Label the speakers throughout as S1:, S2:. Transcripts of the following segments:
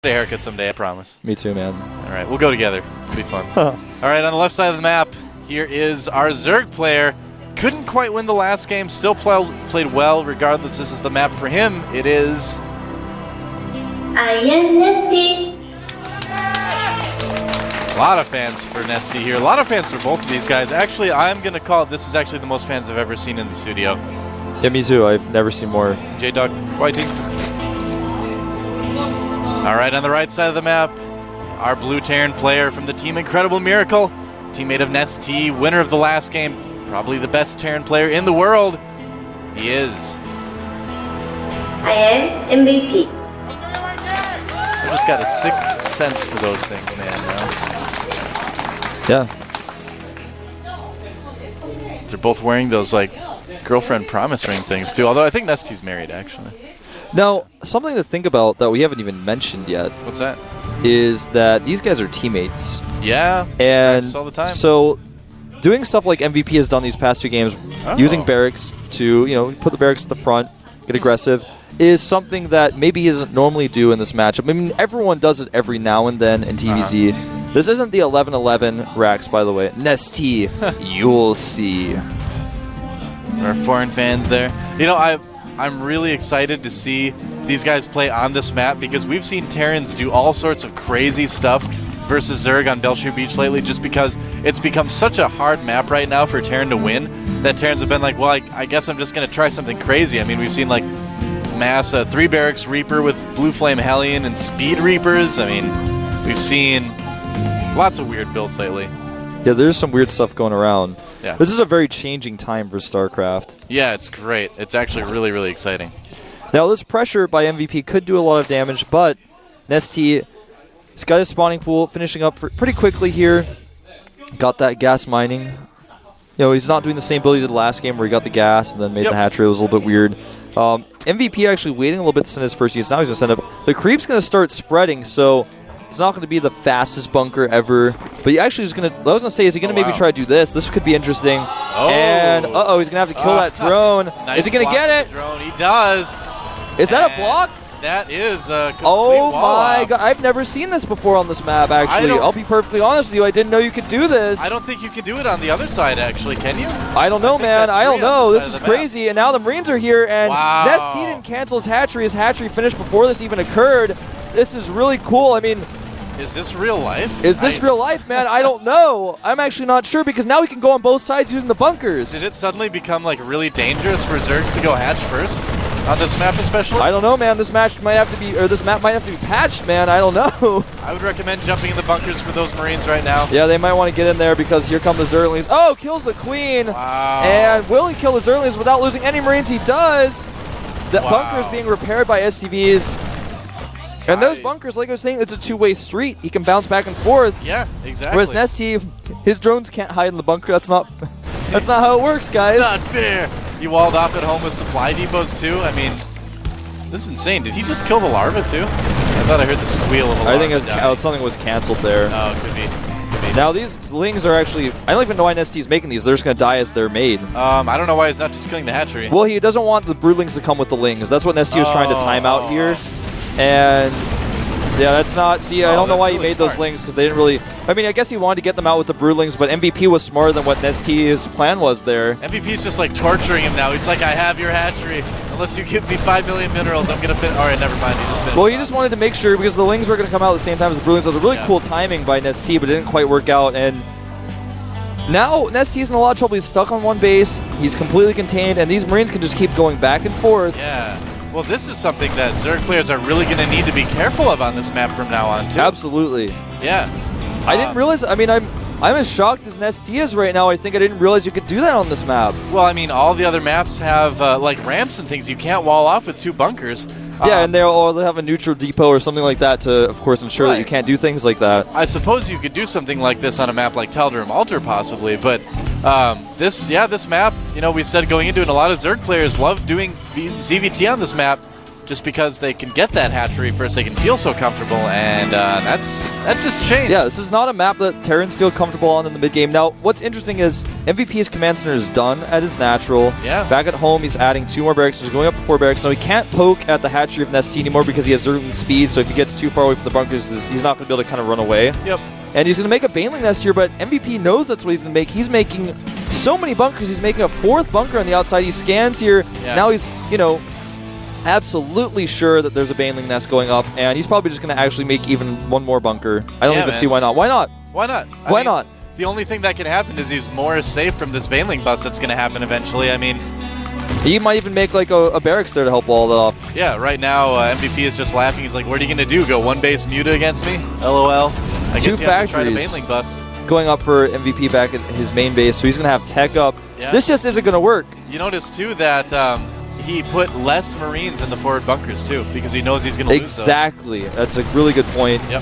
S1: a haircut someday, I promise.
S2: Me too, man.
S1: All right, we'll go together. It'll be fun. All right, on the left side of the map, here is our Zerg player. Couldn't quite win the last game, still played well regardless. This is the map for him. It is...
S3: I am NesTea.
S1: A lot of fans for NesTea here. A lot of fans for both of these guys. Actually, I'm going to call it, this is actually the most fans I've ever seen in the studio.
S2: Yeah, me too. I've never seen more.
S1: J-Dog fighting. All right, on the right side of the map, our blue Terran player from the team Incredible Miracle, teammate of NesTea, winner of the last game, probably the best Terran player in the world. He is.
S3: I am MVP.
S1: I just got a sixth sense for those things, man.
S2: Yeah.
S1: They're both wearing those, like, girlfriend promise ring things, too. Although I think NesTea's married, actually.
S2: Now, something to think about that we haven't even mentioned yet.
S1: What's that?
S2: Is that these guys are teammates.
S1: Yeah.
S2: And
S1: practice all the time.
S2: So, doing stuff like MVP has done these past 2 games, using barracks to, put the barracks at the front, get aggressive, is something that maybe he doesn't normally do in this matchup. I mean, everyone does it every now and then in TVZ. This isn't the 11-11 racks, by the way. NesTea, you'll see.
S1: Our foreign fans there. I'm really excited to see these guys play on this map because we've seen Terrans do all sorts of crazy stuff versus Zerg on Belshire Beach lately just because it's become such a hard map right now for Terran to win that Terrans have been like, well, I guess I'm just going to try something crazy. I mean, we've seen like mass 3 barracks Reaper with Blue Flame Hellion and Speed Reapers. I mean, we've seen lots of weird builds lately.
S2: Yeah, there's some weird stuff going around.
S1: Yeah.
S2: This is a very changing time for StarCraft.
S1: Yeah, it's great. It's actually really, really exciting.
S2: Now, this pressure by MVP could do a lot of damage, but NesTea has got his spawning pool finishing up pretty quickly here. Got that gas mining. He's not doing the same build he did last game where he got the gas and then made the hatchery. It was a little bit weird. MVP actually waiting a little bit to send his first units. Now he's going to send up. The creep's going to start spreading, so it's not going to be the fastest bunker ever. But he actually is going to... I was going to say, is he going to maybe try to do this? This could be interesting.
S1: Oh.
S2: And, he's going to have to kill that drone.
S1: Nice.
S2: Is he going to get it?
S1: Drone. He does.
S2: Is that a block?
S1: That is a complete
S2: Oh
S1: wall
S2: my
S1: off.
S2: god, I've never seen this before on this map, actually. I'll be perfectly honest with you, I didn't know you could do this.
S1: I don't think you can do it on the other side, actually, can you?
S2: I don't know, man. I don't know. This is crazy. And now the Marines are here, and NesTea didn't cancel his hatchery. His hatchery finished before this even occurred. This is really cool. I mean...
S1: Is this real life?
S2: Is this real life, man? I don't know. I'm actually not sure, because now we can go on both sides using the bunkers.
S1: Did it suddenly become, like, really dangerous for Zergs to go hatch first? On this map especially?
S2: I don't know, man. This match might have to be, or this map might have to be patched, man. I don't know.
S1: I would recommend jumping in the bunkers for those Marines right now.
S2: Yeah, they might want to get in there because here come the Zerglings. Oh, kills the Queen.
S1: Wow.
S2: And will he kill the Zerglings without losing any Marines? He does. The bunker is being repaired by SCVs. And those bunkers, like I was saying, it's a 2-way street. He can bounce back and forth.
S1: Yeah, exactly.
S2: Whereas NesTea, his drones can't hide in the bunker. That's not how it works, guys.
S1: Not fair. You walled off at home with supply depots too? I mean, this is insane. Did he just kill the larva too? I thought I heard the squeal of a larva.
S2: I think something was canceled there.
S1: Oh, could be.
S2: Now these lings are actually, I don't even know why NesTea's making these. They're just going to die as they're made.
S1: I don't know why he's not just killing the hatchery.
S2: Well, he doesn't want the broodlings to come with the lings. That's what NesTea was trying to time out here. And yeah, that's not, see, I don't know why he made those lings, because they didn't really, I mean, I guess he wanted to get them out with the broodlings, but MVP was smarter than what NesTea's plan was there.
S1: MVP's just like torturing him now. He's like, I have your hatchery. Unless you give me 5 million minerals, I'm going to finish. All right, never mind. He just finished.
S2: Well, he just wanted to make sure, because the lings were going to come out at the same time as the broodlings. It was a really cool timing by NesTea, but it didn't quite work out. And now NesTea's in a lot of trouble. He's stuck on one base. He's completely contained, and these Marines can just keep going back and forth.
S1: Yeah. Well, this is something that Zerg players are really going to need to be careful of on this map from now on, too.
S2: Absolutely.
S1: Yeah.
S2: I didn't realize, I mean, I'm as shocked as NesTea is right now. I think I didn't realize you could do that on this map.
S1: Well, I mean, all the other maps have, like, ramps and things. You can't wall off with 2 bunkers.
S2: Yeah, and they'll have a neutral depot or something like that to, of course, ensure that you can't do things like that.
S1: I suppose you could do something like this on a map like Tal'Darim Altar, possibly, but this map, we said going into it, a lot of Zerg players love doing ZVT on this map just because they can get that hatchery first. They can feel so comfortable, and that just changed.
S2: Yeah, this is not a map that Terrans feel comfortable on in the mid game. Now, what's interesting is MVP's command center is done at his natural.
S1: Yeah.
S2: Back at home, he's adding 2 more barracks. He's going up to 4 barracks. Now, he can't poke at the hatchery of NesTea anymore because he has Zergling speed, so if he gets too far away from the bunkers, he's not going to be able to kind of run away.
S1: Yep.
S2: And he's going to make a Baneling nest here, but MVP knows that's what he's going to make. He's making so many bunkers. He's making a 4th bunker on the outside. He scans here.
S1: Yeah.
S2: Now he's, absolutely sure that there's a Baneling nest going up, and he's probably just going to actually make even 1 more bunker. I don't even see why not. Why not?
S1: Why not?
S2: Why not?
S1: The only thing that can happen is he's more safe from this Baneling bust that's going to happen eventually. I mean,
S2: he might even make like a barracks there to help wall that off.
S1: Yeah, right now MVP is just laughing. He's like, what are you going to do? Go 1 base Muta against me? LOL. I guess
S2: 2
S1: you have to try to
S2: factories
S1: Baneling bust.
S2: going up for MVP back at his main base, so he's going to have tech up.
S1: Yeah.
S2: This just isn't going to work.
S1: You notice, too, that he put less Marines in the forward bunkers, too, because he knows he's going to lose those.
S2: Exactly. That's a really good point.
S1: Yep.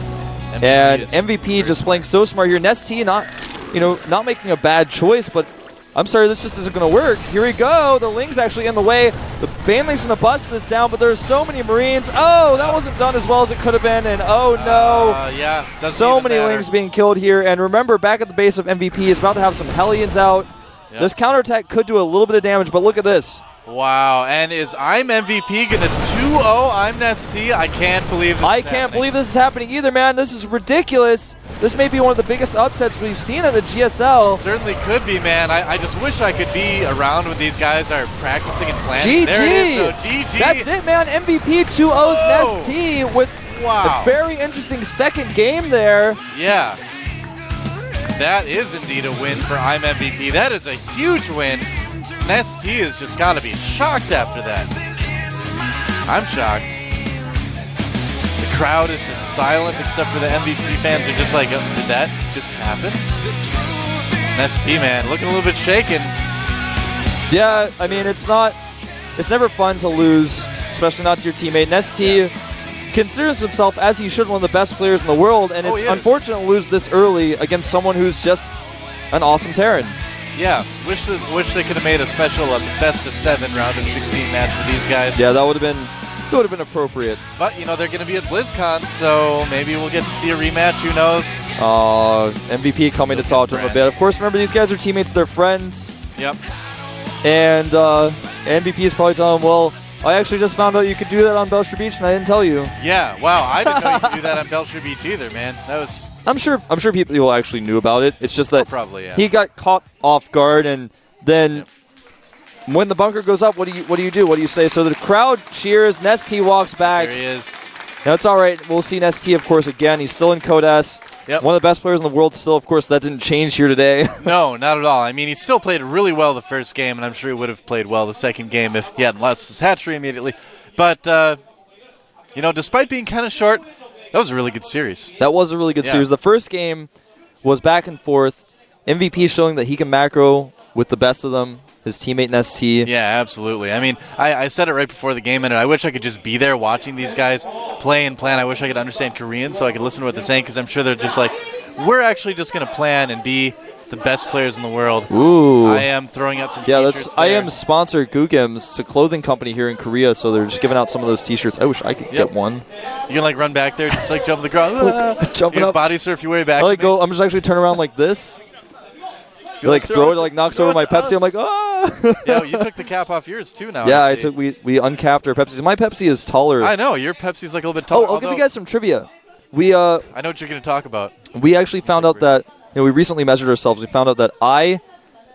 S2: And MVP just playing so smart here. NesTea not making a bad choice, but I'm sorry, this just isn't going to work. Here we go. The Ling's actually in the way. The Baneling's going to bust this down, but there's so many Marines. Oh, that wasn't done as well as it could have been, and oh no.
S1: Yeah.
S2: So many Lings being killed here, and remember, back at the base of MVP, is about to have some Hellions out.
S1: Yep.
S2: This counterattack could do a little bit of damage, but look at this.
S1: Wow, and is I'm MVP going to 2-0 I'm NesTea? I can't believe this
S2: I can't believe this is happening either, man. This is ridiculous. This may be one of the biggest upsets we've seen at the GSL.
S1: Certainly could be, man. I just wish I could be around when these guys are practicing and planning.
S2: GG.
S1: There it is, though. GG.
S2: That's it, man. MVP 2-0's NesTea with
S1: Wow.
S2: a very interesting second game there.
S1: Yeah. That is indeed a win for I'm MVP. That is a huge win. NesTea has just got to be shocked after that. I'm shocked. The crowd is just silent except for the MVP fans are just like, did that just happen? NesTea, man, looking a little bit shaken.
S2: Yeah, I mean, it's never fun to lose, especially not to your teammate. NesTea considers himself, as he should, one of the best players in the world, and it's unfortunate to lose this early against someone who's just an awesome Terran.
S1: Yeah, wish they could have made a special best of 7 round of 16 match for these guys.
S2: Yeah, that would have been appropriate.
S1: But they're going to be at BlizzCon, so maybe we'll get to see a rematch. Who knows?
S2: MVP coming to talk to him a bit. Of course, remember these guys are teammates; they're friends.
S1: Yep.
S2: And MVP is probably telling him, "Well, I actually just found out you could do that on Belcher Beach, and I didn't tell you."
S1: Yeah. Wow. I didn't know you could do that on Belcher Beach either, man. That was.
S2: I'm sure people actually knew about it. It's just that he got caught off guard, and then when the bunker goes up, what do you do? What do you say? So the crowd cheers. NesTea walks back.
S1: There he is.
S2: That's all right. We'll see NesTea, of course, again. He's still in Code S.
S1: Yep.
S2: One of the best players in the world still. Of course, that didn't change here today.
S1: No, not at all. I mean, he still played really well the first game, and I'm sure he would have played well the second game if he hadn't lost his hatchery immediately. But, despite being kind of short, that was a really good series.
S2: That was a really good series. The first game was back and forth. MVP showing that he can macro with the best of them. His teammate NesTea.
S1: Yeah, absolutely. I mean, I said it right before the game ended. I wish I could just be there watching these guys play and plan. I wish I could understand Korean so I could listen to what they're saying, because I'm sure they're just like, we're actually just going to plan and be the best players in the world.
S2: Ooh.
S1: I am throwing out some t-shirts there.
S2: I am sponsor Googims. It's a clothing company here in Korea, so they're just giving out some of those t-shirts. I wish I could get one.
S1: You can run back there, just jump in the ground.
S2: Jumping up.
S1: Body surf your way back.
S2: I'm just actually turn around like this. Throw it, knocks over my Pepsi. I'm like, oh.
S1: Yeah, you took the cap off yours too now.
S2: Yeah, we uncapped our Pepsis. My Pepsi is taller.
S1: I know, your Pepsi's like a little bit taller.
S2: I'll give you guys some trivia.
S1: I know what you're going to talk about.
S2: We actually found out that, we recently measured ourselves. We found out that I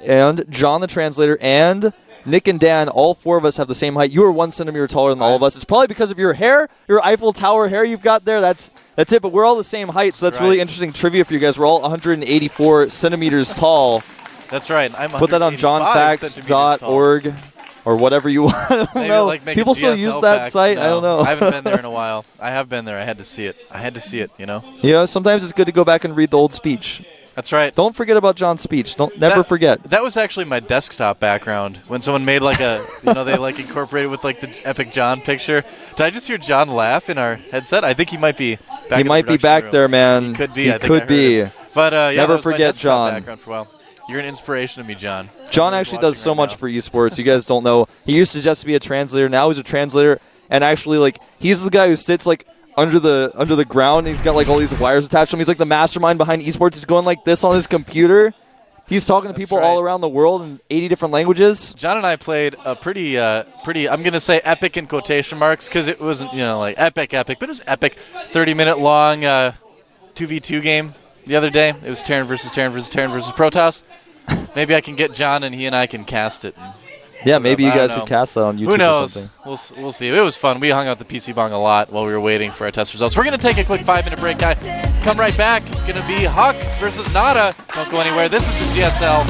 S2: and John the translator and Nick and Dan, all 4 of us have the same height. You are 1 centimeter taller than all of us. It's probably because of your hair, your Eiffel Tower hair you've got there. That's it, but we're all the same height, so that's really interesting trivia for you guys. We're all 184 centimeters tall.
S1: That's right.
S2: Put that on johnfacts.org or whatever you want. I don't know. People still use that site?
S1: No,
S2: I don't know.
S1: I haven't been there in a while. I have been there. I had to see it.
S2: Yeah, sometimes it's good to go back and read the old speech.
S1: That's right.
S2: Don't forget about John's speech. Never forget.
S1: That was actually my desktop background when someone made they incorporated with the Epic John picture. Did I just hear John laugh in our headset? I think he might be back
S2: He might be back there, man.
S1: He could be.
S2: He could be.
S1: But
S2: never forget John.
S1: Background for a while. You're an inspiration to me, John.
S2: John actually does so much for esports. You guys don't know. He used to just be a translator. Now he's a translator and actually like he's the guy who sits like under the ground. And he's got like all these wires attached to him. He's like the mastermind behind esports. He's going like this on his computer. He's talking to people all around the world in 80 different languages.
S1: John and I played a pretty, I'm going to say epic in quotation marks because it wasn't, like epic, but it was epic 30-minute long 2v2 game the other day. It was Terran versus Protoss. Maybe I can get John and he and I can cast it.
S2: Yeah, maybe you guys can cast that on YouTube.
S1: Who knows?
S2: Or something.
S1: We'll see. It was fun. We hung out the PC Bong a lot while we were waiting for our test results. We're going to take a quick 5-minute break, guys. Come right back. It's going to be Huck versus Nada. Don't go anywhere. This is the GSL